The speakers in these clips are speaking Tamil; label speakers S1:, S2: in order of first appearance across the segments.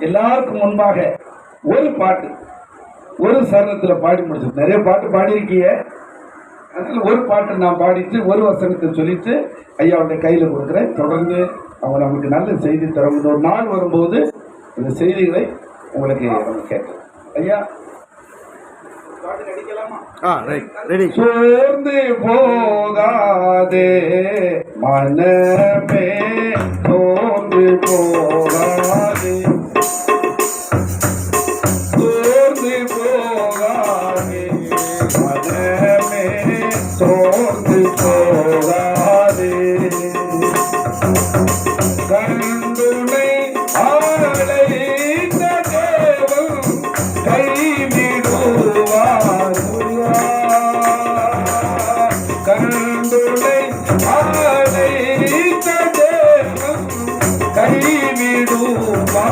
S1: எல்லாருக்கும் முன்பாக ஒரு பாட்டு ஒரு சரணத்துல பாடி முடிச்சு. நிறைய பாட்டு பாடியிருக்கீங்க, அதனால ஒரு பாட்டு நான் பாடிட்டு ஒரு வசனத்தை சொல்லிட்டு ஐயாவுடைய கையில கொடுக்குறேன். தொடர்ந்து அவங்க நமக்கு நல்ல செய்தி தரும். ஒரு நாள் வரும்போது இந்த செய்திகளை உங்களுக்கு நம்ம கேட்கலாம். ஐயா பாட்டு நடிக்கலாமா? சோர்ந்து போகாதே மனமே, சோர்ந்து போகாதே, சோர்ந்து போகாதே மனமே, சோர்ந்து போகாதே. கண்டுனை ஆளைத்த தேவன் கைவிடுவார். கண்டுனை ஆளைத்த தேவன் கைவிடுவார்.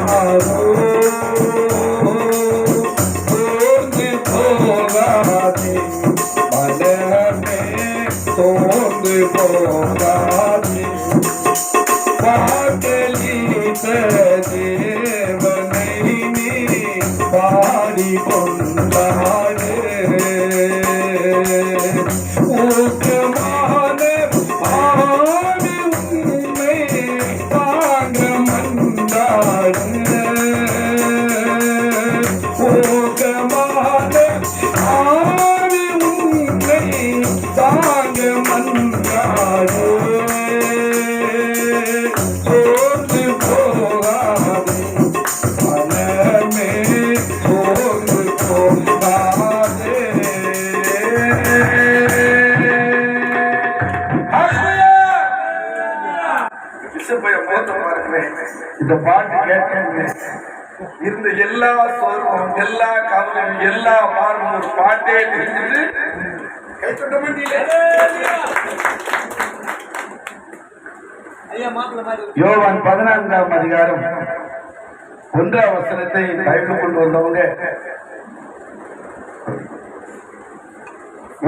S1: சோர்ந்து போகாதே மனமே, சோர்ந்து போகாதே. பாடலித்த தேவனை நீ பாடிக்கொண்டாடு. ஊக்கமான ஆடி உன்னை தாங்க மன்றாடு. ஊக்கமான ஆடி உன்னை தாங்க மன்றாடு. சோர்ந்து போகாதே மனமே, சோர்ந்து போகாதே. இந்த பாட்டு கேட்க இருந்த எல்லா சோர்வும் எல்லா கவலையும் எல்லா மாறும் ஒரு பாட்டே தெரிஞ்சுட்டு கை தொட்ட மாட்டீங்க. யோவான் 14ஆம் அதிகாரம் 1ஆம் வசனத்தை பைபிள் கொண்டு வந்தவங்க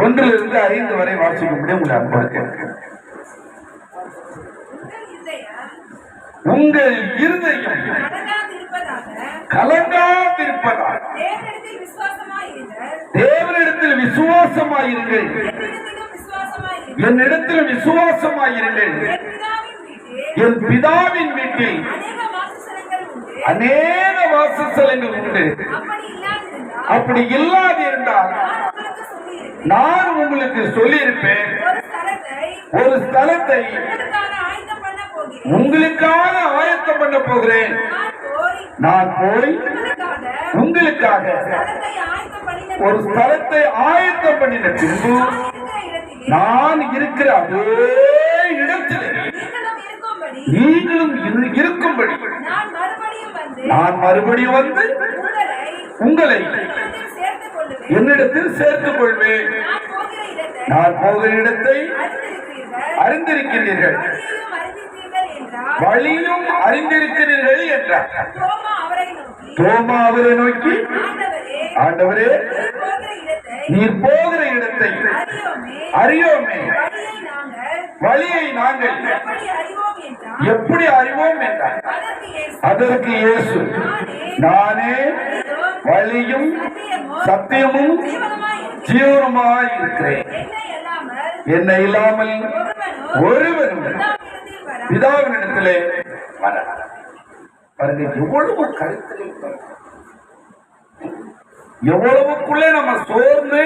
S1: 1லிருந்து 5 வரை வாசிக்க முடியும். உங்கள் இருதயம் கலங்காதிருப்பதாக தேவனிடத்தில் விசுவாசமாயிருங்கள், என்னிடத்தில் விசுவாசமாயிருங்கள். என் பிதாவின் வீட்டில் அநேக வாசஸ்தலங்கள் உண்டு. அப்படி இல்லாதிருந்தால் நான் உங்களுக்கு சொல்லியிருப்பேன். ஒரு ஸ்தலத்தை உங்களுக்காக ஆயத்தம் பண்ண போகிறேன். நான் போய் உங்களுக்காக ஒரு ஸ்தலத்தை ஆயத்தம் பண்ணின பின்பு நான் இருக்கிற அதே இடத்தில் நீங்களும் இருக்கும்படி நான் மறுபடியும் வந்து உங்களை என்னிடத்தில் சேர்த்துக் கொள்வேன். நான் போகிற இடத்தை அறிந்திருக்கிறீர்கள், வழியும் அறிந்திருக்கிறீர்கள் என்றார். தோமா அவரை நோக்கி, ஆண்டவரே, நீர் போகிற இடத்தை அறியோமே, வழியை நாங்கள் எப்படி அறிவோம் என்றார். அதற்கு இயேசு, நானே வழியும் சத்தியமும் ஜீவனுமாய் இருக்கிறேன். என்னை இல்லாமல் ஒருவரும் பிதாவினிடத்திலே வரலாம். எவ்வளவு கருத்து, எவ்வளவுக்குள்ளே நம்ம சோர்ந்து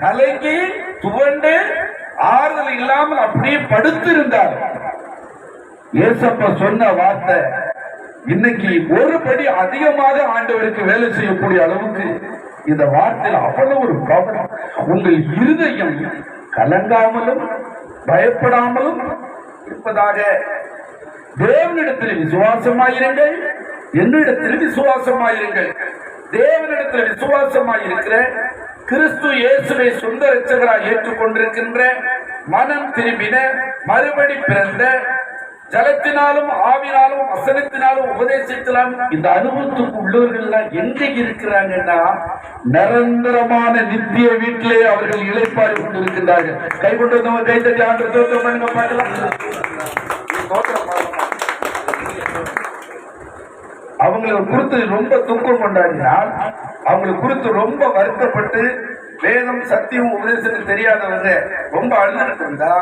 S1: கலங்கி துவண்டு ஆறுதல் இல்லாமல் அப்படியே படுத்திருந்தார். ஏசப்பா சொன்ன வார்த்தை இன்னைக்கு ஒருபடி அதிகமாக ஆண்டவருக்கு வேலை செய்யக்கூடிய அளவுக்கு இந்த வார்த்தையில் அவ்வளவு ஒரு கவனம். உங்கள் இருதயம் கலங்காமலும் பயப்படாமலும் இருப்பதாக தேவனிடத்தில் விசுவாசமாயிருங்கள், என்னிடத்தில் விசுவாசமாயிருங்கள். தேவனிடத்தில் விசுவாசமாயிருக்கிற கிறிஸ்து இயேசுவை சொந்த இரட்சகராய் ஏற்றுக்கொண்டிருக்கின்ற மனம் திரும்பின மறுபடி பிறந்த ஜலத்தினாலும் ஆவினாலும் வசனத்தினாலும் உபதேசத்தினாலும் இந்த அனுபவத்துக்கு உள்ளவர்கள் எங்க இருக்கிறாங்கன்னா நிரந்தரமான நித்திய வீட்டிலே அவர்கள் இளைப்பாறு கொண்டிருக்கின்றார்கள். கை கொண்டு வந்தவங்க கை தட்டி ஆண்டு தோற்றம் பண்ணுங்க பார்க்கலாம். அவங்களுக்கு குறித்து ரொம்ப துக்கம் கொண்டாடினால், அவங்களுக்கு குறித்து ரொம்ப வருத்தப்பட்டு வேதம் சத்தியம் உபதேசத்துக்கு தெரியாதவங்க ரொம்ப அழுதுட்டு இருந்தா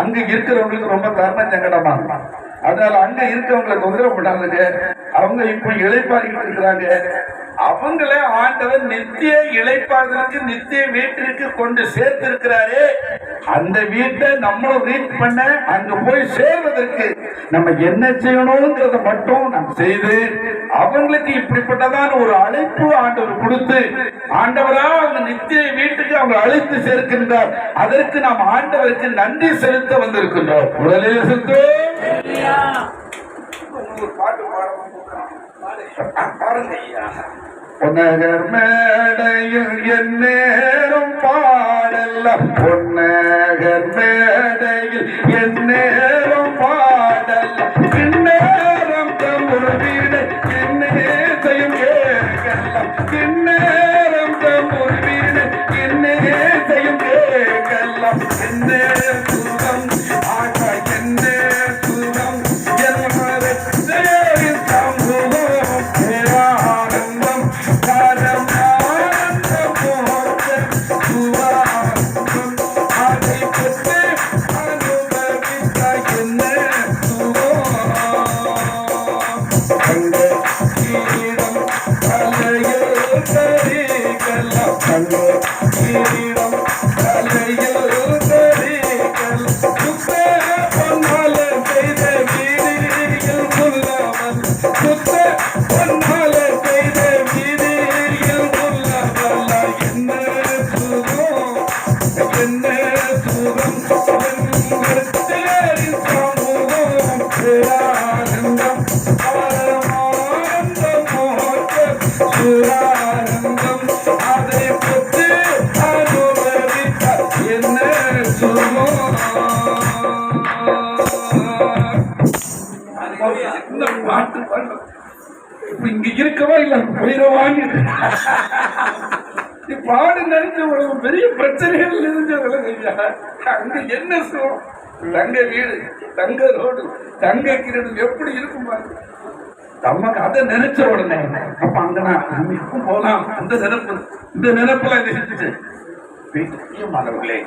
S1: அங்க இருக்கிறவங்களுக்கு ரொம்ப தர்ம சங்கடமா. அதனால அங்க இருக்கவங்களை தொந்தரவு பண்ணாங்க. அவங்க இப்ப இளைப்பாறிக்கிட்டு இருக்கிறாங்க. அவங்களே ஆண்டவர் நித்திய இளைப்பாதலுக்கு நித்திய வீட்டிற்கு கொண்டு சேர்த்து இருக்கிறாரு. அந்த வீட்டை நம்மளும் ரீச் பண்ண அங்க போய் சேர்வதற்கு நம்ம என்ன செய்யணும்ன்றத மட்டும் நம்ம செய்து அவங்களுக்கு இப்படிப்பட்டதான ஒரு அழைப்பு ஆண்டவர் கொடுத்து ஆண்டவரா அவங்க நித்திய வீட்டுக்கு அவங்க அழைத்து சேர்க்கின்றார். அதற்கு நாம் ஆண்டவருக்கு நன்றி செலுத்த வந்திருக்கின்றோம். உடலே பாட்டு பாருங்க ஐயா. பொன்னகர் மேடையில் என் நேரம் பாடல்ல, பொன்னகர் மேடையில் என் நேரம் பாடல்ல, பின்னேரம் தமிழ் வீடு என்னையும் கேட்கலாம், பின்னேரம் தமிழ் வீடு என்னையும் கேட்கலாம், என்ன சுகம் ஆகா என்ன சுகம் இங்க இருக்கவா இல்ல போயிடவான்னு பாடு நினைச்ச உலகம் பெரிய பிரச்சனைகள் இருந்தவங்க. அங்க என்ன சொல்லும், தங்க வீடு, தங்க ரோடு, தங்க கிரீடம் எப்படி இருக்கும் பாருங்க. நமக்கு அதை நினைச்ச உடனே அப்ப அங்க நம்ம இப்ப போலாம். அந்த நினைப்பு, இந்த நினைப்புல இருந்துச்சு. மாணவர்களே,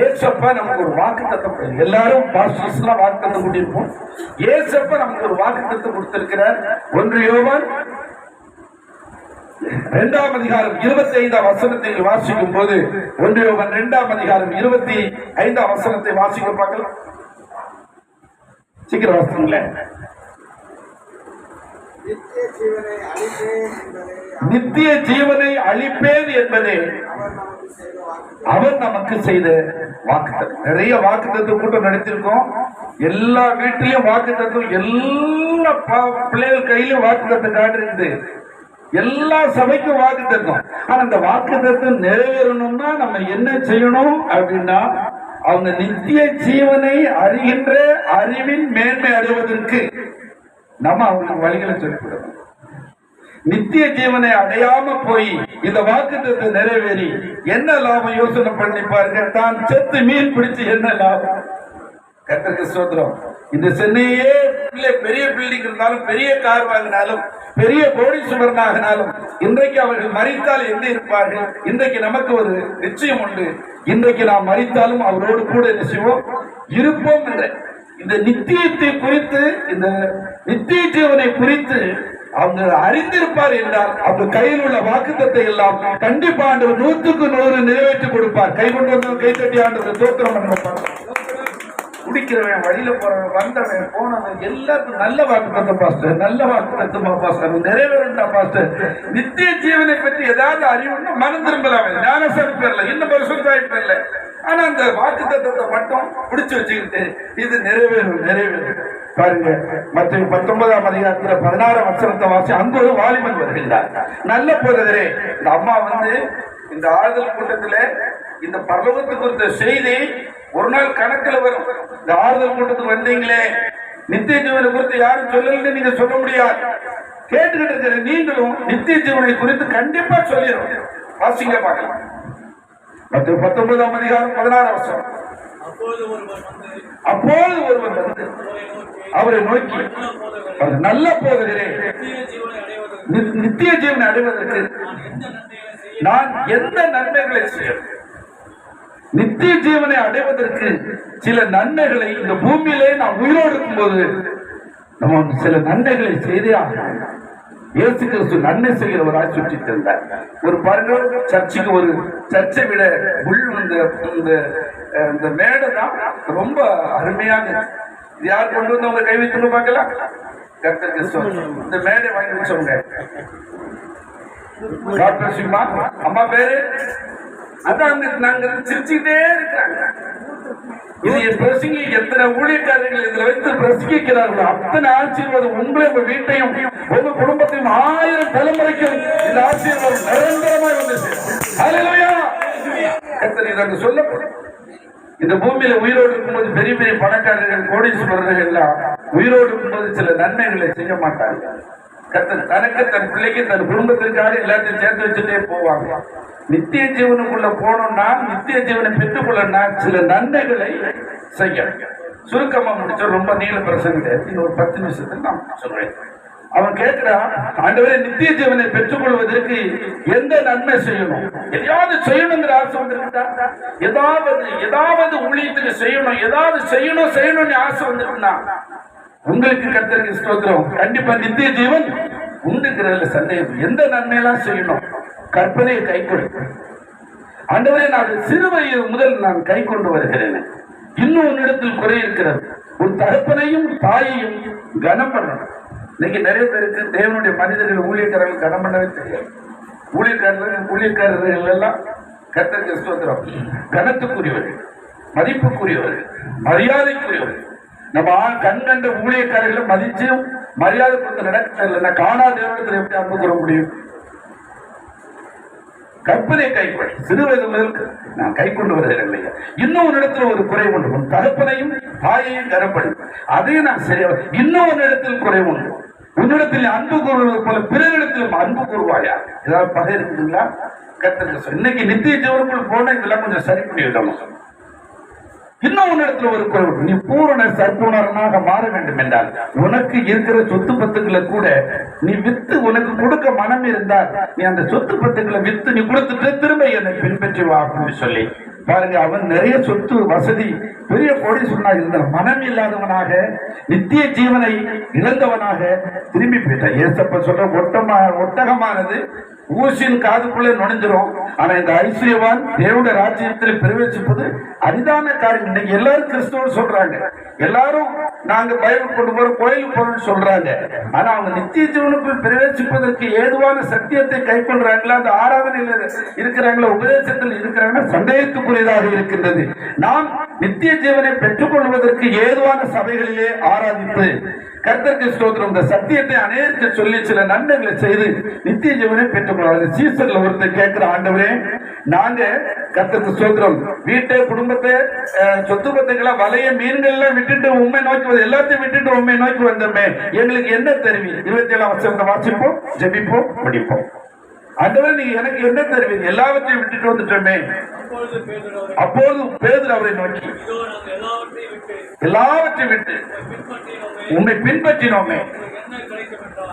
S1: ஏசப்பா நமக்கு ஒரு வாக்கு தத்தம், எல்லாரும் வாக்கு தத்தம் கொண்டிருப்போம். ஏசப்பா நமக்கு ஒரு வாக்கு தத்தம் கொடுத்திருக்கிறார். 1 யோவான் 2ஆம் அதிகாரம் 25ஆம் வசனத்தை வாசிக்கும் போது, 1 யோவான் 2ஆம் அதிகாரம் 25ஆம் வசனத்தை வாசிக்க பார்க்கலாம். சீக்கிரம் வாசிங்களேன். நித்திய ஜீவனை அளிப்பேன் என்பதே அவர் நமக்கு செய்த வாக்குத்தத்தம். நிறைய வாக்குத்தத்தம் கூட்டம் நடத்திருக்கோம். எல்லா வீட்டிலையும் வாக்குத்தத்தம், எல்லா பிள்ளைகள் கையிலும் வாக்குத்தத்தம் காட்டுறது, எல்லா சபைக்கும் வாக்குத்தத்தம். ஆனா அந்த வாக்குத்தத்தம் நிறைவேறணும்னா நம்ம என்ன செய்யணும் அப்படின்னா, அவங்க நித்திய ஜீவனை அறிகின்ற அறிவின் மேன்மை அடைவதற்கு நம்ம அவங்களுக்கு வழிகளை சொல்லிவிடணும். நித்திய ஜீவனை அடையாம போய் இந்த வாக்குத்தத்தை நிறைவேறி என்ன லாபம் யோசனை பண்ணி பாருங்க. தான் செத்து மீன் பிடிச்சு என்ன லாபம்? கர்த்தருக்கு ஸ்தோத்திரம். இந்த சென்னையே பெரிய பில்டிங் இருந்தாலும், பெரிய கார் வாங்கினாலும், பெரிய கோடீஸ்வரன் ஆகினாலும், இன்றைக்கு அவர்கள் மரித்தால் எங்க இருப்பார்கள்? இன்றைக்கு நமக்கு ஒரு நிச்சயம் உண்டு. இன்றைக்கு நாம் மரித்தாலும் அவரோடு கூட என்ன செய்வோம்? இருப்போம் என்ற இந்த நித்தியத்தை குறித்து, இந்த நித்திய ஜீவனை குறித்து அவங்க அறிந்திருப்பார் என்றால் அவங்க கையில் உள்ள வாக்குத்தத்தை எல்லாம் கண்டிப்பா ஆண்டவர் 100க்கு 100 நிறைவேற்றி கொடுப்பார். கை கொண்டு வந்தவன் கை தட்டி ஆண்டவர் தோத்திரம் பண்ணுவார். குடிக்கிறவன், வழியில போறவன், வந்தவன், போனவன் எல்லாருக்கும் நல்ல வாக்குத்தத்தை பாஸ்டர், நல்ல வாக்குத்தமா பாஸ்டர், நிறைவேறா பாஸ்டர். நித்திய ஜீவனை பற்றி ஏதாவது அறிவுன்னா மனம் திரும்பலாம். ஞானசன் பேர்ல, இன்னும் பரிசுத்தாய் பேர்ல. ஆனா அந்த வாக்குத்தத்தத்தை மட்டும் பிடிச்சு வச்சுக்கிட்டு இது நிறைவேறும் நிறைவேறும். பாருங்க, மத்திய 19ஆம் அதிகாரத்துல 16ஆம் வசனத்தை வாசி. அங்கு ஒரு வாலிபன் வருகின்றார். நல்ல போதகரே, இந்த அம்மா இந்த ஆறுதல் கூட்டத்துல இந்த பரலோகத்துக்கு குறித்த செய்தி ஒரு நாள் கணக்கில் வரும். இந்த ஆறுதல் கூட்டத்துக்கு வந்தீங்களே, நித்திய ஜீவனை குறித்து யாரும் சொல்லலன்னு நீங்க சொல்ல முடியாது. கேட்டுக்கிட்டு இருக்கிற நீங்களும் நித்திய ஜீவனை குறித்து கண்டிப்பா சொல்லிடும். வாசிங்க பார்க்கலாம். 19ஆம் அதிகாரம் 16ஆம் வசனம். அப்போது ஒருவன் வந்து அவரை நோக்கி, நல்ல போதகரே, நித்திய ஜீவனை அடைவதற்கு நான் எந்த நன்மைகளை செய்யணும்? நித்திய ஜீவனை அடைவதற்கு சில நன்மைகளை இந்த பூமியிலே நான் உயிரோடு இருக்கும்போது நம்ம சில நன்மைகளை செய்தே ஆகணும். இயேசு கிறிஸ்து நன்மை செய்கிறவராய் சுற்றி தந்தார். ஒரு பாருங்க, சர்ச்சுக்கு ஒரு சர்ச்சை விட உள் இந்த மேடை தான் ரொம்ப அருமையாக. யார் கொண்டு வந்து அவங்க கை வைத்து பார்க்கலாம்? கர்த்தர் கிறிஸ்து இந்த மேடை வாங்கி வச்சவங்க டாக்டர் சிம்மா அம்மா பேரு. அதான் நாங்க சிரிச்சுக்கிட்டே இருக்கிறாங்க. இது பிரசங்கி எத்தனை ஊழியக்காரர்கள் இதுல வைத்து பிரசங்கிக்கிறார்களோ அத்தனை ஆசீர்வாதம் உங்களை, உங்க வீட்டையும் உங்க குடும்பத்தையும் 1000 தலைமுறைக்கும் இந்த ஆசீர்வாதம் நிரந்தரமாய் வந்து சொல்லப்படும். இந்த பூமியில உயிரோடு இருக்கும்போது பெரிய பெரிய பணக்காரர்கள், கோடீஸ்வரர்கள் எல்லாம் உயிரோடு இருக்கும்போது சில நன்மைகளை செய்ய மாட்டார்கள். தனக்கு, தன் பிள்ளைக்கு, தன் குடும்பத்திற்காக எல்லாத்தையும் சேர்த்து வச்சுட்டே போவாங்க. நித்திய ஜீவனுக்குள்ள போனோம்னா, நித்திய ஜீவனை பெற்றுக்கொள்ளனா சில நன்மைகளை செய்ய. சுருக்கமா முடிச்ச ரொம்ப நீள பிரசங்க இன்னும் ஒரு 10 நிமிஷத்துல நான் சொல்றேன். அவன் கேட்கிறான், ஆண்டவரே, நித்திய ஜீவனை பெற்றுக்கொள்வதற்கு எந்த நன்மை செய்யணும்? எதையாவது செய்யணுங்கிற ஆசை வந்துருக்கா? ஏதாவது ஊழியத்துக்கு செய்யணும், ஏதாவது செய்யணும்னு ஆசை வந்துருக்குன்னா உங்களுக்கு கர்த்தருக்கு ஸ்தோத்திரம். கண்டிப்பா நித்திய ஜீவன் உண்டுங்கிறதுல சந்தேகம். எந்த நன்மையெல்லாம் செய்யணும்? கற்பனையை கை கொடு. ஆண்டவரே, நான் சிறு வயது முதல் நான் கை கொண்டு வருகிறேன். இன்னும் உன்னிடத்தில் குறை இருக்கிறது. ஒரு தகப்பனையும் தாயையும் கனம் பண்ணணும். இன்னைக்கு நிறைய பேருக்கு தேவனுடைய மனிதர்கள், ஊழியக்காரர்கள் கனம் பண்ணவே தெரியாது. ஊழியக்காரர்கள் எல்லாம் கர்த்தருக்கு ஸ்தோத்திரம் கனத்துக்குரியவர்கள், மதிப்புக்குரியவர்கள், மரியாதைக்குரியவர்கள். நம்ம கண் கண்ட ஊழியக்காரர்களை மதிச்சு மரியாதை கொடுத்து நடக்க காணாத தேவனத்தில் எப்படி அன்பு கூற முடியும்? கற்பனை கைப்படி சிறு வயது முதலுக்கு நான் கை கொண்டு வருகிறேன் இல்லையா? இன்னும் ஒரு இடத்துல ஒரு குறை உண்டு. உன் தகப்பனையும் தாயையும் கரப்படி, அதையும் நான் சரியா. இன்னும் ஒரு இடத்தில் குறை உண்டு. உன்னிடத்தில் அன்பு கூறுவது போல பிறரிடத்திலும் அன்பு கூறுவாயா? ஏதாவது பகை இருக்குதுங்களா? கர்த்தருக்கு இன்னைக்கு நித்திய ஜீவனுக்குள் போனா இதெல்லாம் கொஞ்சம் சரி பண்ணிவிடணும். இன்னும் உன்னிடத்துல ஒரு குறை, நீ பூரண சற்பூர்ணனாக மாற வேண்டும் என்றால் உனக்கு இருக்கிற சொத்து பத்துக்களை கூட நீ வித்து, உனக்கு கொடுக்க மனம் இருந்தால் நீ அந்த சொத்து பத்துக்களை வித்து நீ கொடுத்துட்டு திரும்ப என்னை பின்பற்றி வா அப்படின்னு சொல்லி பாருங்க. அவன் நிறைய சொத்து வசதி பெரிய கோடீஸ்வரனாக இருந்த மனம் இல்லாதவனாக, நித்திய ஜீவனை இழந்தவனாக திரும்பி போயிட்டான். ஏசப்ப சொல்ற ஒட்டகமானது ஊசியின் காதுக்குள்ள நுழைஞ்சிரும். ஆனா இந்த ஐஸ்வர்யவான் தேவனுடைய ராஜ்யத்தில் பிரவேசிப்பது அரிதான காரியம். இன்னைக்கு எல்லாரும் கிறிஸ்துவ சொல்றாங்க, எல்லாரும் நாங்க பைபிள் கொண்டு போறோம், கோயிலுக்கு போறோம்னு சொல்றாங்க. ஆனா அவங்க நித்திய ஜீவனுக்குள் பிரவேசிப்பதற்கு ஏதுவான சத்தியத்தை கைக்கொள்றாங்களா, அந்த ஆராதனையில் இருக்கிறாங்களா, உபதேசத்தில் இருக்கிறாங்கன்னா சந்தேகத்துக்குரியதாக இருக்கின்றது. நாம் நித்திய ஜீவனை பெற்றுக் கொள்வதற்கு ஏதுவான சபைகளிலே ஆராதித்து கர்த்தருக்கு ஸ்தோத்திரம் இந்த சத்தியத்தை அநேகருக்கு சொல்லி சில நன்மைகளை செய்து நித்திய ஜீவனை பெற்றுக்கொள்வார்கள். சீசன்ல ஒருத்தர் கேட்கிற, ஆண்டவரே, நாங்க கர்த்தருக்கு ஸ்தோத்திரம் வீட்டை, குடும்பத்தை, சொத்து பத்துக்களை, வலைய, மீன்கள் எல்லாம் விட்டுட்டு உண்மை நோக்கி எல்லாத்தையும் விட்டுட்டு உண்மை நோக்கி வந்தோமே, எங்களுக்கு என்ன தருவி? 27ஆம் வசனத்தை வாசிப்போம், ஜெபிப்போம், படிப்போம். ஆண்டவரே, நீங்க எனக்கு என்ன தருவீங்க? எல்லாவற்றையும் விட்டுட்டு வந்துட்டோமே. அப்போது பேதுரு அவரை நோக்கி, எல்லாவற்றையும் விட்டு உண்மை பின்பற்றினோமே,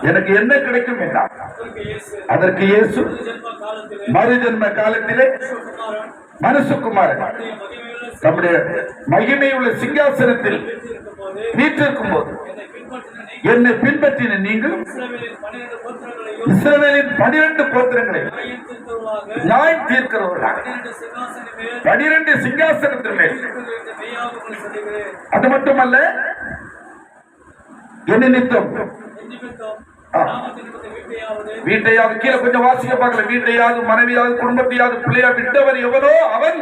S1: எனக்கு என்ன கிடைக்கும் என்றார். அதற்கு இயேசு, மறுஜன்ம காலத்திலே மனுஷகுமாரன் நம்முடைய மகிமையுள்ள சிங்காசனத்தில் வீற்றிருக்கும் போது என்னை பின்பற்றின நீங்கள் இஸ்ரவேலின் 12 கோத்திரங்களை நியாயம் தீர்க்கிறவர்கள் 12 சிங்காசனத்தின் மேல். அது மட்டுமல்ல, என்ன நிமித்தம் வீட்டையாவது, கீழே கொஞ்சம் வாசிக்க பார்க்கல, வீட்டையாவது, மனைவியாவது, குடும்பத்தையாவது, பிள்ளையா விட்டவர் எவரோ அவன்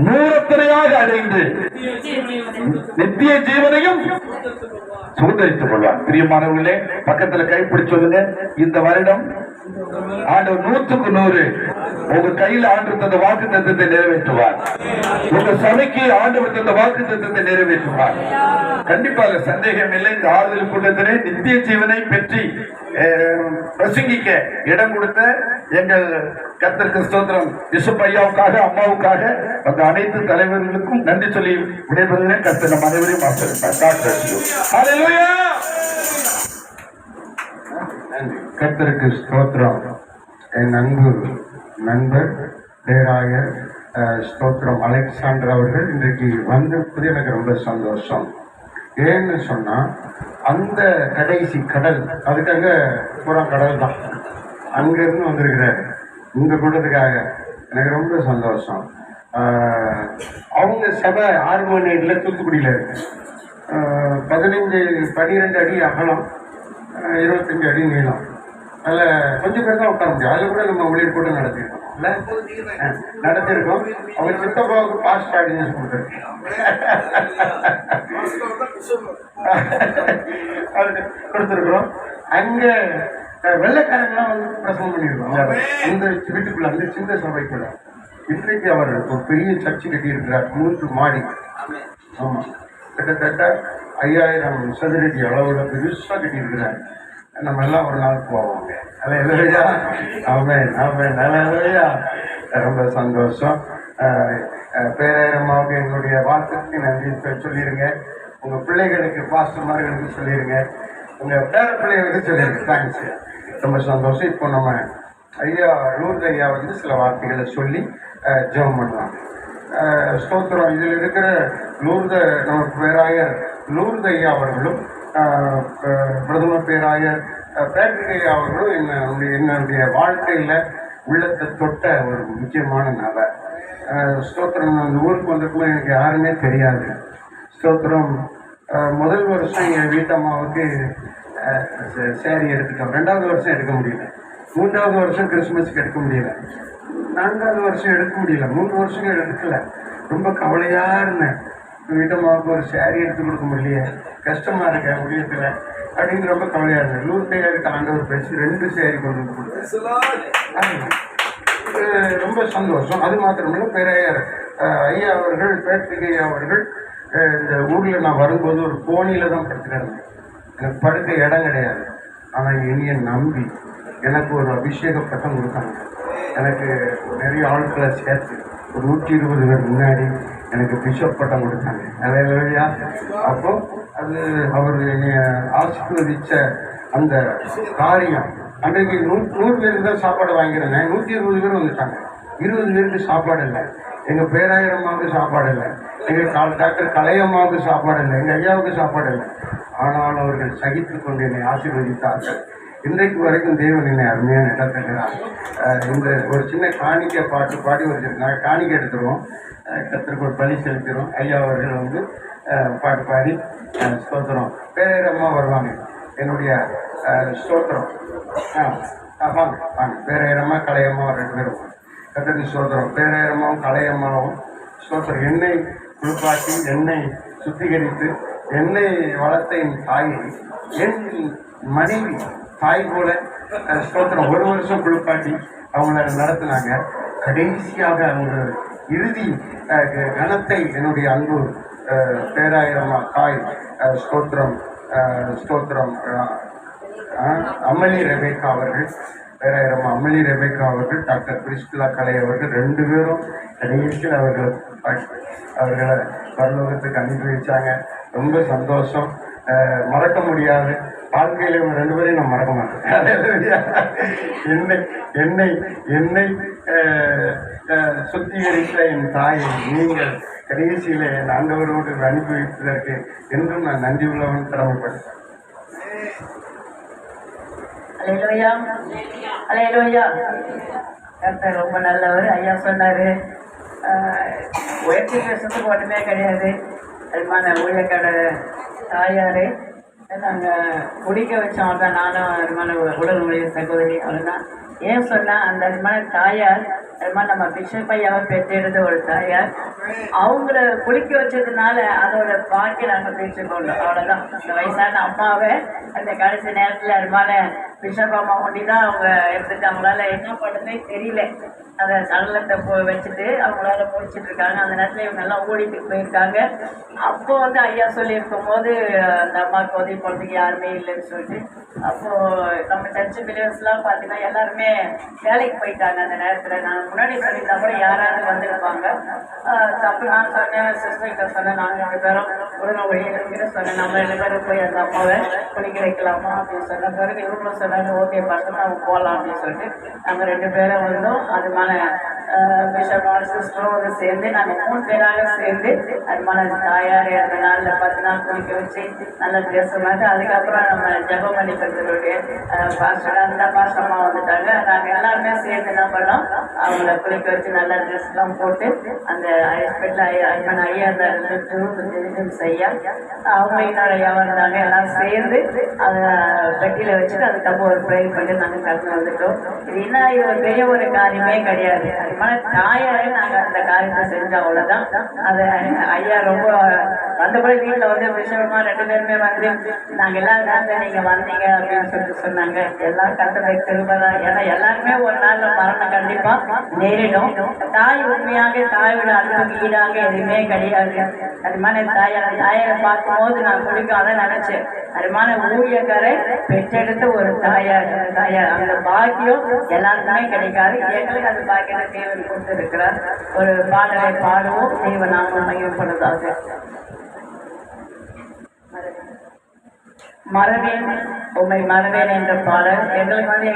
S1: நூறத்தனையாக அடைந்து நித்திய ஜீவனையும் சுதந்திரித்துக் கொள்வார். பிரியமானவர்களே, பக்கத்துல கைப்பிடிச்சு சொல்லுங்க, இந்த வருடம் ஆண்டவர் 100க்கு 100 உங்க கையில ஆண்டவர் தந்த வாக்கு தத்தத்தை நிறைவேற்றுவார். உங்க சபைக்கு ஆண்டவர் தந்த வாக்கு தத்தத்தை நிறைவேற்றுவார். கண்டிப்பாக சந்தேகம் இல்லை. இந்த ஆறுதல் கூட்டத்திலே நித்திய ஜீவனை பெற்றி பிரசங்கிக்க இடம் கொடுத்த எங்கள் கர்த்தருக்கு ஸ்தோத்திரம். யூசுப் ஐயாவுக்காக, அம்மாவுக்காக அந்த அனைத்து தலைவர்களுக்கும் நன்றி சொல்லி விடைபெறுகிறேன். கர்த்தர் நம் அனைவரையும்
S2: கர்த்தருக்கு ஸ்தோத்திரம். என் அன்பு நண்பர் பேராயர் ஸ்தோத்திரம் அலெக்சாண்டர் அவர்கள் இன்றைக்கு வந்திருப்பது எனக்கு ரொம்ப சந்தோஷம். ஏன்னு சொன்னா அந்த கடைசி கடல், அதுக்காக பூரா கடல் தான், அங்கிருந்து வந்திருக்கிறார் இங்க கூட்டத்துக்காக. எனக்கு ரொம்ப சந்தோஷம். அவங்க சபை 6 மணி நேரத்தில் தூத்துக்குடியில் இருக்கு. 12 அடி அகலம், 25 அடி நீளம். அதில் கொஞ்சம் பேர் தான் உட்கார முடியும். அதில் கூட நம்ம ஊழியர் கூட நடத்திருக்கோம் இல்லை, நடத்திருக்கோம். அவங்க சித்தப்பாவுக்கு பாஸ்ட் ஆர்டினன்ஸ் கொடுத்துருக்குறோம். அங்கே வெள்ளைக்காரங்களாம் வந்து பிரசவம் பண்ணியிருக்கோம் அந்த வீட்டுக்குள்ள, அந்த சின்ன சபைக்குள்ள. இன்றைக்கு அவர் ஒரு பெரிய சர்ச்சு கட்டியிருக்கிறார், 3 மாடி. ஆமாம், கிட்டத்தட்ட 5000 சதுரடி அளவுல பெருசாக கட்டியிருக்கிறார். நம்ம எல்லாம் ஒரு நாள் போவோங்க. இல்லையா? ஆமென் ஆமென். இல்லையா? ரொம்ப சந்தோஷம். பேரம்மாவுக்கு எங்களுடைய வாழ்த்துக்கு நன்றி சொல்லிடுங்க. உங்கள் பிள்ளைகளுக்கு, பாஸ்டர்மார்களுக்கு சொல்லிடுங்க. உங்கள் பேர பிள்ளைகளுக்கு சொல்லிடுங்க. தேங்க்ஸ், ரொம்ப சந்தோஷம். இப்போ நம்ம ஐயா லூர்து ஐயா வந்து சில வார்த்தைகளை சொல்லி ஜெபம் பண்ணலாம். ஸ்தோத்திரம். இதில் இருக்கிற லூர்து, நம்ம பேராயர் லூர்து ஐயா அவர்களும் பிரதம பேராயர் பேட்ரிக் ஐயா அவர்களும் என்னுடைய வாழ்க்கையில் உள்ளத்தை தொட்ட ஒரு முக்கியமான நபர். ஸ்தோத்திரம். அந்த ஊருக்கு வந்தப்போ எனக்கு யாருமே தெரியாது. ஸ்தோத்திரம். முதல் வருஷம் என் வீட்டம்மாவுக்கு சேரீ எடுத்துட்டோம். 2வது வருஷம் எடுக்க முடியல. 3வது வருஷம் கிறிஸ்மஸுக்கு எடுக்க முடியல. 4வது வருஷம் எடுக்க முடியல. 3 வருஷங்கள் எடுக்கல. ரொம்ப கவலையாக இருந்தேன். வீட்டம்மாவுக்கு ஒரு சேரீ எடுத்து கொடுக்க முடியலையே, கஷ்டமாக இருக்கேன் முடியத்தில் அப்படின்னு ரொம்ப கவலையாக இருந்தேன். லூர்தையாருக்கு ஆண்டவர் பேசி 2 சேரீ கொண்டு வந்து கொடுத்தேன். ரொம்ப சந்தோஷம். அது மாத்திரமில்லை, பேராயர் ஐயா அவர்கள், பேட்ரிக் ஐயா அவர்கள் இந்த ஊரில் நான் வரும்போது ஒரு கோணியில் தான் படுத்துக்கிறேன். எனக்கு படுக்க இடம் கிடையாது. ஆனால் என்னைய நம்பி எனக்கு ஒரு அபிஷேக பட்டம் கொடுத்தாங்க. எனக்கு நிறைய ஆட்களை சேர்த்து ஒரு 120 பேர் முன்னாடி எனக்கு பிஷப் பட்டம் கொடுத்தாங்க. நிறையா. அப்போ அது அவர் என்னை ஆசீர்வதிச்ச அந்த காரியம். அன்றைக்கு 100 பேருக்கு தான் சாப்பாடு வாங்கியிருந்தேன். 120 பேர் வந்துட்டாங்க. 20 பேருக்கு சாப்பாடு இல்லை. எங்கள் பேராயிரம்மாவுக்கு சாப்பாடு இல்லை. எங்கள் டாக்டர் கலையம்மாவுக்கு சாப்பாடு இல்லை. எங்கள் ஐயாவுக்கு சாப்பாடு இல்லை. ஆனால் அவர்கள் சகித்து கொண்டு என்னை ஆசீர்வதித்தார்கள். இன்றைக்கு வரைக்கும் தேவன் என்னை அருமையான இடத்துக்கிறார். இந்த ஒரு சின்ன காணிக்கை பாட்டு பாடி நாங்கள் காணிக்கை எடுத்துருவோம். கர்த்தருக்கு ஒரு பலி செலுத்துகிறோம். ஐயா அவர்கள் வந்து பாட்டு பாடி ஸ்தோத்திரம். பேரம்மா வருவாங்க. என்னுடைய ஸ்தோத்திரம். வாங்க வாங்க. பேரம்மா கலையம்மா 2 பேரும் கர்த்தருக்கு ஸ்தோத்திரம். பேரம்மாவும் கலையம்மாவும் ஸ்தோத்திரம். எண்ணெய் குளிப்பாட்டி, எண்ணெய் சுத்திகரித்து, எண்ணெய் வளர்த்த என் தாயை, என் மனைவி தாய் போல ஸ்தோத்திரம் 1 வருஷம் குளிப்பாட்டி அவங்கள நடத்தினாங்க. கடைசியாக அவங்க இறுதி கணத்தை என்னுடைய அன்பு பேராயிரம்மா தாய் ஸ்தோத்திரம் ஸ்தோத்திரம் அம்மலி ரெபேக்கா அவர்கள், பேராயிரம்மா அம்மலி ரெபேக்கா அவர்கள், டாக்டர் பிரிஸ்கிலா கலை அவர்கள் 2 பேரும் கடைசியில் அவர்களை பரலோகத்துக்கு அனுப்பி வச்சாங்க. ரொம்ப சந்தோஷம். மறக்க முடியாது. வாழ்க்கையில் இவங்க 2 பேரையும் நான் மறக்க மாட்டேன். என்னை சுத்திகரித்த என் தாயை நீங்கள் கடைசியில் என் ஆண்டவரோடு அனுப்பி வைப்பதற்கு என்றும் நான் நன்றி உள்ளவன் கடமைப்பட்டேன்.
S3: கர்த்தர் ரொம்ப நல்லவர். ஐயா சொன்னார், உயர்த்தி பேசுறதுக்கு ஒன்றுமே கிடையாது. அதுமான ஊழியக்கார தாயார் நாங்கள் குடிக்க வச்சோம். அதான் நானும் அதுமான உடல் மொழிய சகோதரி அவ்வளோதான். ஏன் சொன்னால் அந்த அதுமான தாயார், அதுமாதிரி நம்ம பிஷப் ஐயாவை பெற்றெடுத்த ஒரு தாயார், அவங்கள குடிக்க வச்சதுனால அதோட பாக்கி நாங்கள் பேசிக்கொண்டோம். அவ்வளோதான். அந்த வயசான அம்மாவை அந்த கடைசி நேரத்தில் அதுமான பிஷப் அம்மா ஒண்டி தான் அவங்க எடுத்துட்டு அவங்களால என்ன பண்ணுறதே தெரியல. அதை சடலத்தை வச்சுட்டு அவங்களால முடிச்சிட்டு இருக்காங்க. அந்த நேரத்தில் இவங்க எல்லாம் ஓடிட்டு போயிருக்காங்க. அப்போ வந்து ஐயா சொல்லியிருக்கும் போது அந்த அம்மாவுக்கு உதவி போகிறதுக்கு யாருமே இல்லைன்னு சொல்லிட்டு, அப்போது நம்ம சர்ச்சு பிலியர்ஸ்லாம் பார்த்தீங்கன்னா எல்லாருமே வேலைக்கு போயிட்டாங்க. அந்த நேரத்தில் நான் முன்னாடி சொல்லியிருந்தா கூட யாராவது வந்திருப்பாங்க. தப்பு நான் சொன்னேன், சிஸ்டர்கிட்ட சொன்னேன், நாங்கள் 2 பேரும் உடனே ஒழிய சொன்னேன், நம்ம 2 பேரும் போய் அந்த அம்மாவை குளிக்க வைக்கலாமா அப்படின்னு சொன்ன பிறகு இவங்களும் சொன்னாங்க ஓகே பசங்க அவங்க போகலாம் அப்படின்னு சொல்லிட்டு நாங்கள் 2 பேரும் வந்தோம். அதுமான பிஷப்போட சிஸ்டரும் வந்து சேர்ந்து நாங்கள் 3 பேராக சேர்ந்து அதுமான தாயார் அந்த நாளில் 10 நாள் குளிக்க வச்சு நல்ல ட்ரெஸ் மாதிரி அதுக்கப்புறம் நம்ம ஜெபம் பண்ணிக்கிறதுடைய பாஸ்டர் அந்த பாஸ்டர்மா வந்துட்டாங்க. நாங்கள் எல்லாருமே சேர்ந்து என்ன பண்ணோம், அவங்கள குளிக்க வச்சு நல்ல ட்ரெஸ்லாம் போட்டு அந்த ஹாஸ்பிட்டல் ஐயா அந்த செய்ய அவங்க இன்னொரு ஐயா வந்தாங்க. எல்லாம் சேர்ந்து அதை பெட்டியில் வச்சுட்டு அதுக்கப்புறம் ஒரு ப்ரே பண்ணி நாங்கள் கடந்து வந்துட்டோம். இது என்ன இது ஒரு பெரிய ஒரு காரியமே கிடையாது. அதுமான தாயாரே நாங்கள் அந்த காரியத்தை செஞ்சோம், அவ்வளோதான். அதை ஐயா ரொம்ப வந்தபடி வீட்டில் வந்து விஷயமா 2 பேருமே வந்து நாங்கள் எல்லாரும் நீங்கள் வந்தீங்க அப்படின்னு சொல்லிட்டு சொன்னாங்க. எல்லாம் கத்தரை திரும்பதான். ஏன்னா எல்லாருமே ஒரு நாள் மரணம் கண்டிப்பாக நேரிடும். தாய் உண்மையாக தாயோட அன்புக்கு ஈடாக எதுவுமே கிடையாது. அதுமான தாயாரை பார்க்கும்போது நான் குடிக்கும் அதை நினைச்சேன். அதுமான ஊழியக்காரை பெற்றெடுத்த ஒரு தாயார் அந்த பாக்கியம் எல்லாருக்குமே கிடைக்காது. எங்களுக்கு அந்த பாக்கியத்தை தேவன் கொடுத்திருக்கிறார். ஒரு பாடலை பாடுவோம், தேவன் நாம மையப்படுவதாக. மறவேன் உண்மை மறவேன் என்ற பாடல் எங்களுக்கு வந்து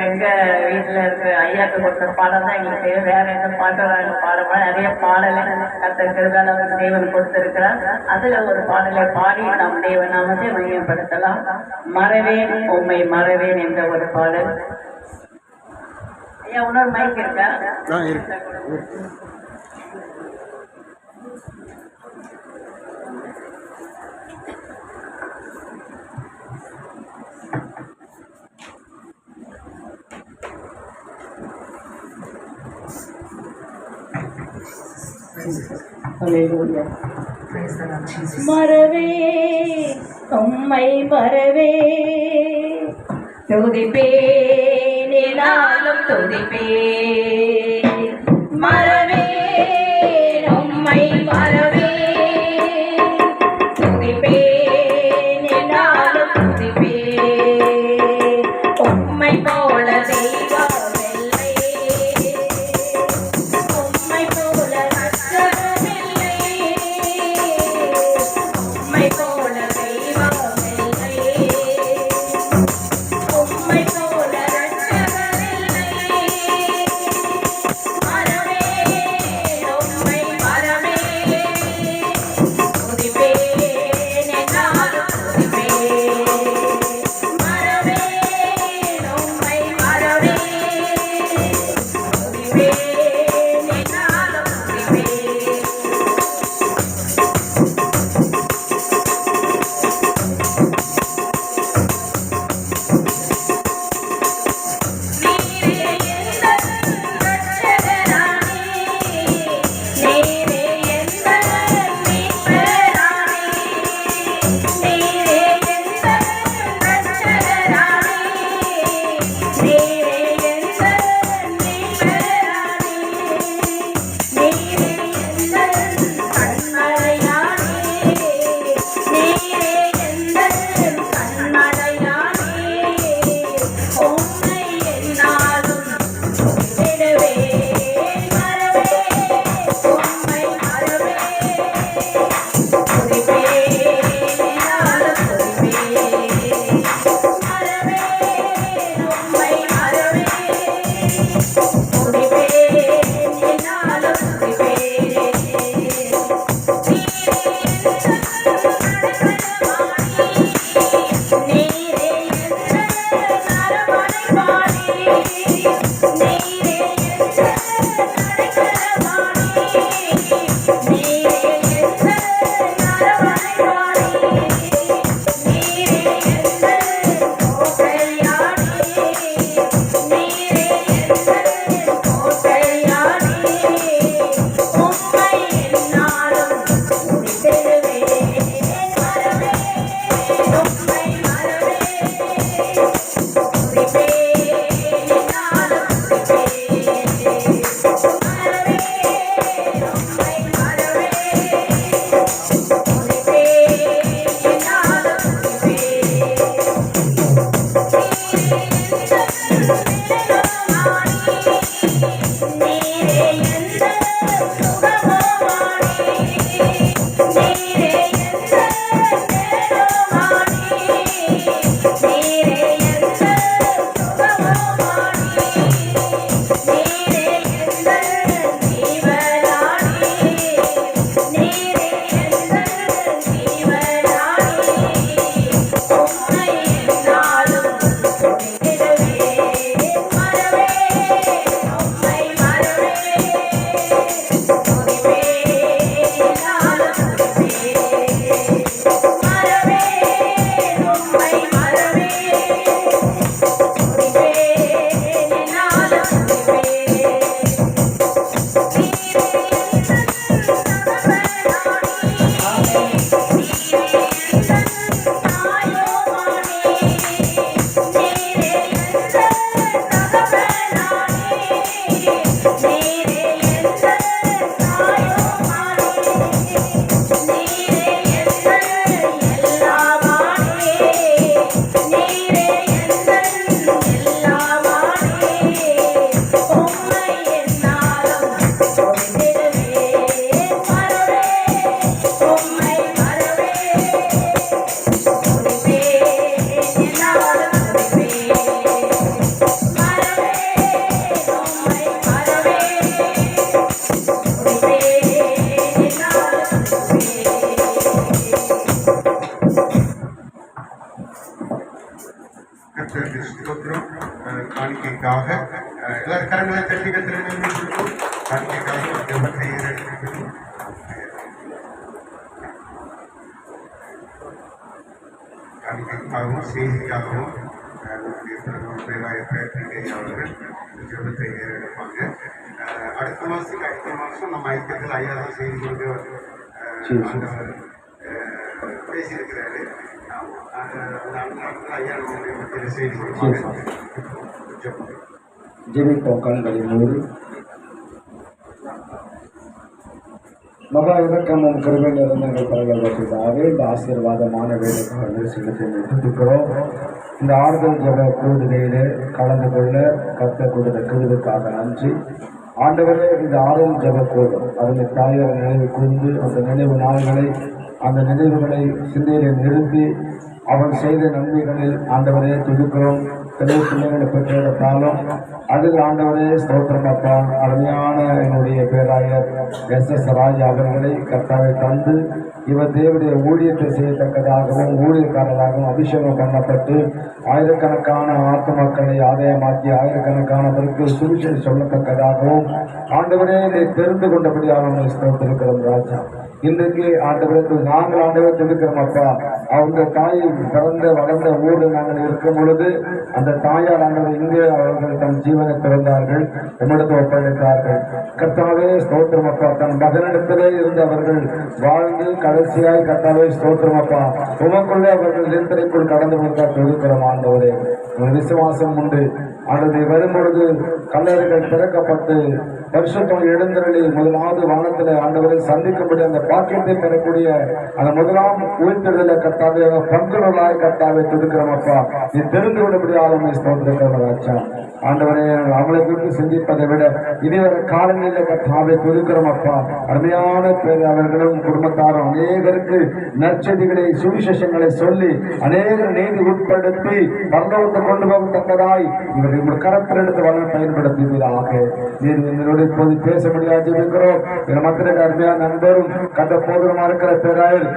S3: எங்கள் வீட்டில் இருக்க ஐயாக்கு கொடுத்த பாடல் தான் எங்களுக்கு தெரியும். வேறு எந்த பாட்டும் நாங்கள் பாடப்போம். நிறைய பாடலை கத்த கிருபால வந்து தேவன் கொடுத்திருக்கிறார். அதில் ஒரு பாடலை பாடி நம் தேவன் நாமத்தை மையப்படுத்தலாம். மறவேன் உண்மை மறவேன் என்ற ஒரு பாடல். ஐயா இன்னொரு மைக் இருக்கா?
S4: மறவே உம்மை மறவே துதிப்பேன் நாளும் துதிப்பேன். மறவே உம்மை மறவே துதிப்பேன் நாளும் துதிப்பேன். உம்மை போல தெய்வம்
S2: கர்த்தருக்கு ஸ்தோத்திரம். காணிக்கைக்காக எல்லாரும் கரங்களை தட்டி கத்திருக்கோம். காணிக்கைக்காக ஜெபத்தை ஏறெடுக்கிறோம். காணிக்கைக்காகவும் செய்திக்காகவும் அவர்கள் ஜெபத்தை ஏறெடுப்பாங்க. அடுத்த மாதம் நம்ம ஐக்கியத்தில் ஐயா தான் செய்தி கொண்டு பேசியிருக்கிறாரு.
S1: ஜெபிப்போம். கண்களை மூடி. மகா இறக்கமும் கருவை நிறைந்தங்கள் பரவலாகவே இந்த ஆசீர்வாதமான வேலைக்காக செலுத்திக்கிறோம். இந்த ஆறுதல் ஜெப கூடுதலில் கலந்து கொள்ள கத்த கொடுத்த கிருவுக்காக நன்றி. ஆண்டவரே, இந்த ஆறுதல் ஜெப கூடும் அதனை தாயார் நினைவு கூர்ந்து அந்த நினைவு நாள்களை அந்த நினைவுகளை சிந்தையிலே நிறுத்தி அவன் செய்த நன்மைகளில் ஆண்டவரே துதிக்கிறோம். பெரிய பிள்ளைகளை பெற்றெடுத்தாலும் அதில் ஆண்டவரே ஸ்தோத்திரம் அப்பா. அருமையான என்னுடைய பேராயர் SS ராஜா அவர்களை கர்த்தாவை தந்து இவர் தேவனுடைய ஊழியத்தை செய்யத்தக்கதாகவும் ஊழியக்காரராகவும் அபிஷேகம் பண்ணப்பட்டு ஆயிரக்கணக்கான ஆத்மக்களை ஆதாயமாக்கி ஆயிரக்கணக்கானவருக்கு சுவிசேஷம் சொல்லத்தக்கதாகவும் ஆண்டவரே தெரிந்து கொண்டபடியாக ஸ்தோத்திருக்கிறோம் ராஜா. இன்றைக்கு ஆண்டவருக்கு நாங்கள் ஆண்டவர் தெரிவிக்கிறோம் அப்பா. அவங்க தாய் பிறந்த வளர்ந்த ஊரில் நாங்கள் இருக்கும் பொழுது அந்த தாயார் ஆண்டவர் இங்கே அவர்கள் தன் ஜீவனை பிறந்தார்கள், நம்மிடத்தை ஒப்படைத்தார்கள். கர்த்தாவே ஸ்தோத்திரம் அப்பா. தன் மகனிடத்திலே இருந்து அவர்கள் வாழ்ந்து கடைசியாய் கர்த்தாவே ஸ்தோத்திரம் அப்பா உமக்குள்ளே அவர்கள் நிறுத்தனைக்குள் கடந்து கொடுத்தா தொழுக்கிறோம் ஆண்டவரே. விசுவாசம் உண்டு ஆண்டவரை வரும் பொழுது கல்லறைகள் திறக்கப்பட்டு பரிசுத்தம் எழுந்தருளி முதலாவது வானத்தில் ஆண்டவரை சந்திக்கும்படி அந்த பாக்கியத்தை பெறக்கூடிய அந்த முதலாம் உயிர்த்தெழுதல கர்த்தாவே பங்குகளாய் கர்த்தாவை துடுக்கிறோம் அப்பா. நீ தெரிந்து கொள்ளபடியாலுமே ஸ்தோத்திரராஜா. ஆண்டவரே, அவளை குறித்து சிந்திப்பதை விட இதுவரை காலங்களில் கர்த்தாவை துடுக்கிறோம் அப்பா. அருமையான பேர் அவர்களும் குடும்பத்தாரும் அநேகருக்கு நற்செய்திகளை சுவிசேஷங்களை சொல்லி அநேகர் நீதி உட்படுத்தி பரலோகத்தை கொண்டு போகத்தக்கதாய் இவர்கள் கரத்தில் எடுத்து வளர பயன்படுத்துவீராக. நீர் இப்போது பேச முடியாது இருக்கிறோம். மத்திய அருமையான நண்பரும் கண்ட போதனமா இருக்கிற பேராயர்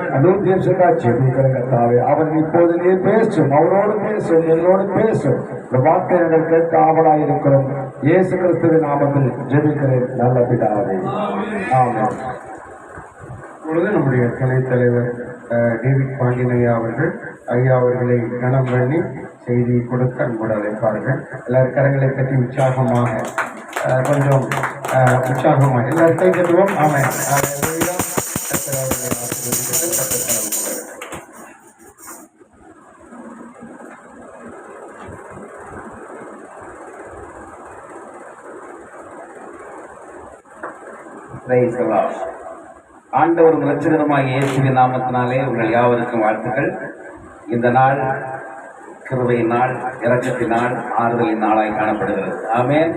S1: கத்தாவே அவர் இப்போது நீர் பேசும், அவரோடு பேசும், எங்களோடு பேசும். இந்த வார்த்தை நாங்கள் கேட்க ஆவலாய் இருக்கிறோம். இயேசு கிறிஸ்துவின் நாமத்தில் ஜெபிக்கிறேன் நல்ல பிதாவே, ஆமென்.
S2: இப்பொழுது நம்முடைய துணைத் தலைவர் டேவிட் பாண்டியன் ஐயா அவர்கள் அவர்களை கனம் பண்ணி செய்தி கொடுக்க அன்போடு அழைப்பார்கள். எல்லாரும் கரங்களை கட்டி உற்சாகமாக கொஞ்சம் உற்சாகமாக எல்லாரும் கை கட்டுவோம். ஆமாம்.
S5: ஆண்டவரும் இரட்சகருமாகிய இயேசுவின் நாமத்தினாலே உங்கள் யாவருக்கும் வாழ்த்துக்கள். இந்த நாள் கிருபையின் நாள், இரக்கத்தின் நாள், ஆறுதலின் நாளாய் காணப்படுகிறது. ஆமென்.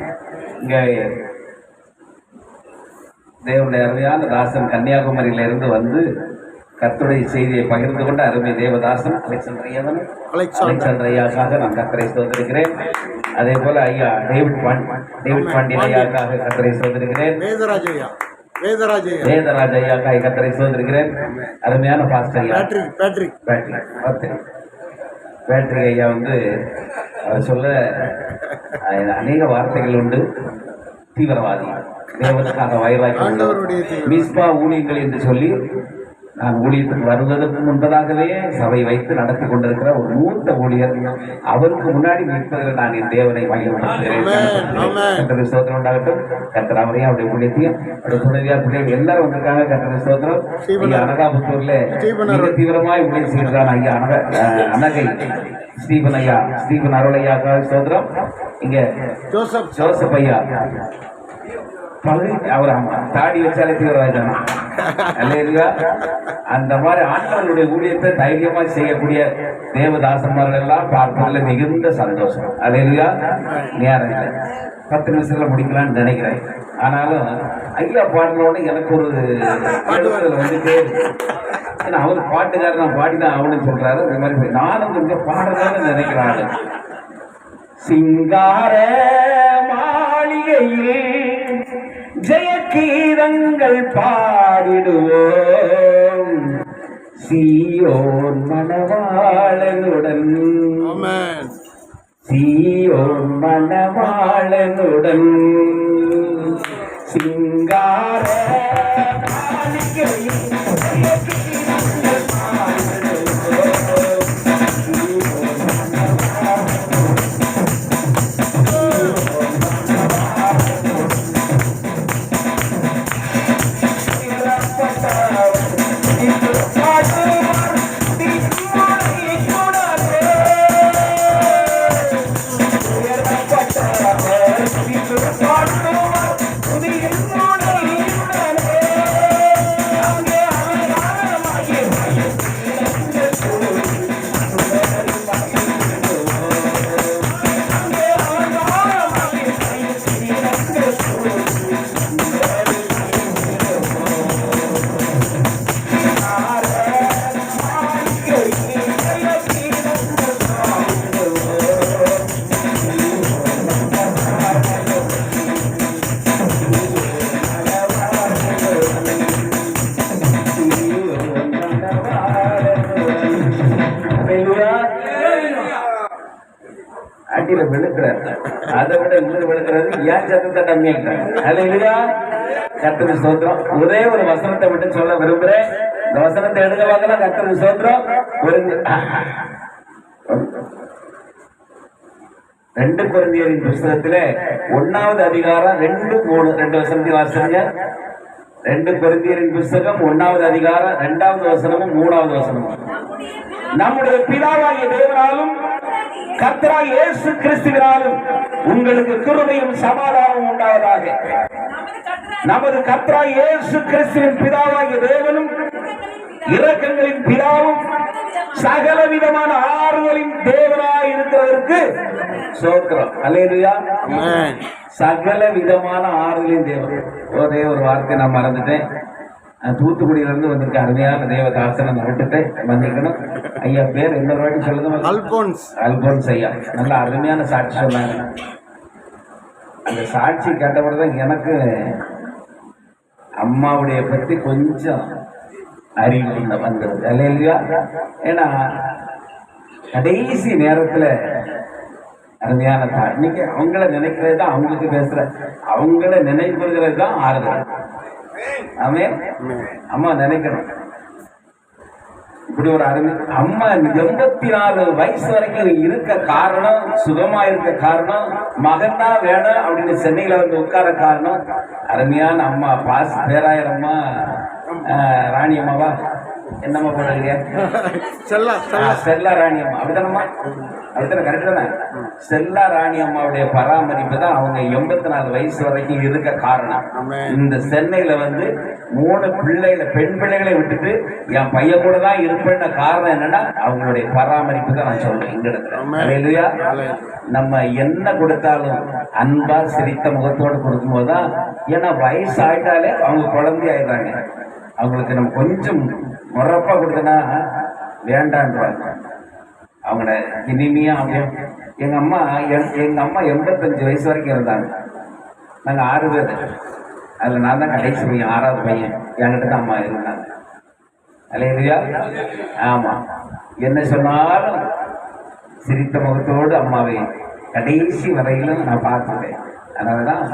S5: இங்கே தேவனுடைய அருமையான தாசன் கன்னியாகுமரியிலிருந்து வந்து கர்த்தருடைய செய்தியை பகிர்ந்து கொண்ட அருமை தேவதாசன் அலெக்சாண்டர் ஐயாக்காக நான் கர்த்தரை ஸ்தோத்திரிக்கிறேன். அதே போல ஐயா டேவிட் பாண்டியன் ஐயாக்காக கர்த்தரை ஸ்தோத்திரிக்கிறேன். வேதராஜ் ஐயாக்காக கர்த்தரை ஸ்தோத்திரிக்கிறேன். அருமையான பாஸ்டர் பேட்ரி ஐயா வந்து அவர் சொல்ல அநேக வார்த்தைகள் உண்டு. தீவிரவாதி, தேவனுக்காக வைராக்கியம், மிஸ்பா ஊழியங்கள் என்று சொல்லி நான் ஊழியத்துக்கு வருவதற்கு முன்பதாகவே சபை வைத்து நடத்தி கொண்டிருக்கிற ஒரு மூத்த ஊழியர். அவருக்கு முன்னாடி நிற்பதில் நான் என் தேவனை மையப்படுத்துகிறேன். ஸ்தோத்திரம் உண்டாகட்டும். கர்த்தர் அவரையும் அவருடைய ஊழியத்தையும் அவருடைய துணைவியார் பிள்ளைகள் எல்லாரும் வந்திருக்காங்க. கர்த்தர் ஸ்தோத்திரம். ஐயா அனகாபுத்தூர்ல மிக தீவிரமாய் ஊழியம் செய்கிறான் ஐயா அனகை ஸ்டீபன் ஐயா, ஸ்டீபன் அருளையாக்காக ஸ்தோத்திரம். இங்க ஜோசப் ஐயா அவர் தாடி வச்சாலே தீவிரவாதிதான் இல்லையா? அந்த மாதிரி ஆண்களுடைய ஊழியத்தை தைரியமா செய்யக்கூடிய தேவதாசன்மார்கள் எல்லாம் பார்ப்பதில் மிகுந்த சந்தோஷம். இல்லையா? நேரம் இல்லை, 10 நிமிஷத்துல முடிக்கலாம்னு நினைக்கிறேன். ஆனாலும் ஐயா பாடினோட எனக்கு ஒரு வந்துட்டே ஏன்னா அவர் பாட்டுக்காரர், நான் பாடிதான் அவனு சொல்றாரு. இந்த மாதிரி நானும் கொஞ்சம் பாடுறதான்னு நினைக்கிறாரு. சிங்கார மாளிகையில் ஜெயகீதங்கள் பாடிடுவோம், சீயோனின் சீயோன் மணவாளனுடன் சீயோன் மணவாளனுடன் சிங்கார மாளிகையில் அடியில விழுக்கிறார். அதை விட இன்னொரு விழுக்கிறது ஏன் சத்தத்தை கம்மியாக்கிட்டாங்க. அது இல்லையா கர்த்தருக்கு ஸ்தோத்திரம். ஒரே ஒரு வசனத்தை மட்டும் சொல்ல விரும்புறேன். இந்த வசனத்தை எடுக்க வாங்கலாம். கர்த்தருக்கு ஸ்தோத்திரம். ஒரு 2 கொரிந்தியரின் புஸ்தகத்துல 1வது அதிகாரம் 2 வசனத்தை வாசிங்க. 2 கொரிந்தியரின் புஸ்தகம் 1வது அதிகாரம் 2வது வசனமும் 3வது வசனமும். நம்முடைய பிதாவாகிய தேவனாலும் கர்த்தராகிய இயேசு கிறிஸ்துவினாலும் உங்களுக்கு கிருபையும் சமாதானமும் உண்டாவதாக. நமது கர்த்தராகிய இயேசு கிறிஸ்துவின் பிதாவாகிய தேவனும் இரக்கங்களின் பிதாவும் சகல விதமான ஆறுதலின் தேவனாய் இருக்கிறதற்கு ஸ்தோத்திரம். அல்லேலூயா. சகல விதமான ஆறுதலின் தேவன். ஒரே ஒரு வார்த்தை நான் மறந்துட்டேன். தூத்துக்குடியிலிருந்து வந்திருக்க அருமையான தேவதாசனை நான் விட்டுட்டேன், மன்னிக்கணும். ஐயா பேர் இன்னொரு வாட்டி சொல்லுங்க. அல்போன்ஸ் ஐயா நல்ல அருமையான சாட்சி சொன்னாங்க. அந்த சாட்சி கேட்டபடிதான் எனக்கு அம்மாவுடைய பற்றி கொஞ்சம் அறிவு வந்தது. இல்லையா? ஏன்னா கடைசி நேரத்துல அருமையான இன்னைக்கு அவங்கள நினைக்கிறது தான் அவங்களுக்கு பேசுற, அவங்கள நினைக்கிறது தான் ஆறுதல். ஆமே அம்மா நினைக்கணும். இப்படி ஒரு அருமை அம்மா 84 வயசு வரைக்கும் இருக்க காரணம், சுகமா இருக்க காரணம், மகன் தான் வேணும் அப்படின்னு சென்னையில வந்து உட்கார காரணம் அருமையான அம்மா. பேராயர் அம்மா ராணி அம்மாவா என்னம்மா போடுறீங்க? செல்லா ராணி அம்மா அப்படித்தானம்மா? அப்படித்தானே? கரெக்ட் தானே? செல்லா ராணி அம்மாவுடைய பராமரிப்பு தான் அவங்க 84 வயசு வரைக்கும் இருக்க காரணம். இந்த சென்னையில வந்து 3 பெண் பிள்ளைகளை விட்டுட்டு என் பையன் கூட தான் இருப்பேன். காரணம் என்னன்னா அவங்களுடைய பராமரிப்பு தான் நான் சொல்றேன். இந்த இடத்துல நம்ம என்ன கொடுத்தாலும் அன்பா சிரித்த முகத்தோடு கொடுக்கும் போதுதான், ஏன்னா வயசு ஆயிட்டாலே அவங்க குழந்தை ஆயிடுறாங்க. அவங்களுக்கு நம்ம கொஞ்சம் முறப்பா கொடுத்தனா வேண்டான்றாங்க. அவங்கள இனிமையா அப்படியே. எங்க அம்மா 85 வயசு வரைக்கும் இருந்தாங்க. நாங்க 6 பேர். அதுல நான் தான் கடைசி பையன், 6வது பையன். என்கிட்ட தான் அம்மா இருந்தாங்க. அல்லேலூயா. ஆமா, என்ன சொன்னாலும் சிரித்த முகத்தோடு அம்மாவை கடைசி வரையிலும் நான் பார்த்துட்டேன். அதனாலதான்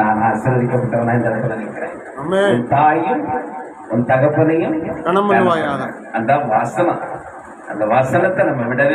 S5: நான் ஆசீர்வதிக்கப்பட்டவனா இந்த இடத்துல நிற்கிறேன். உன் தாயும் உன் தகப்பனையும் அந்த வசனம், அந்த வசனத்தை நம்ம விடவே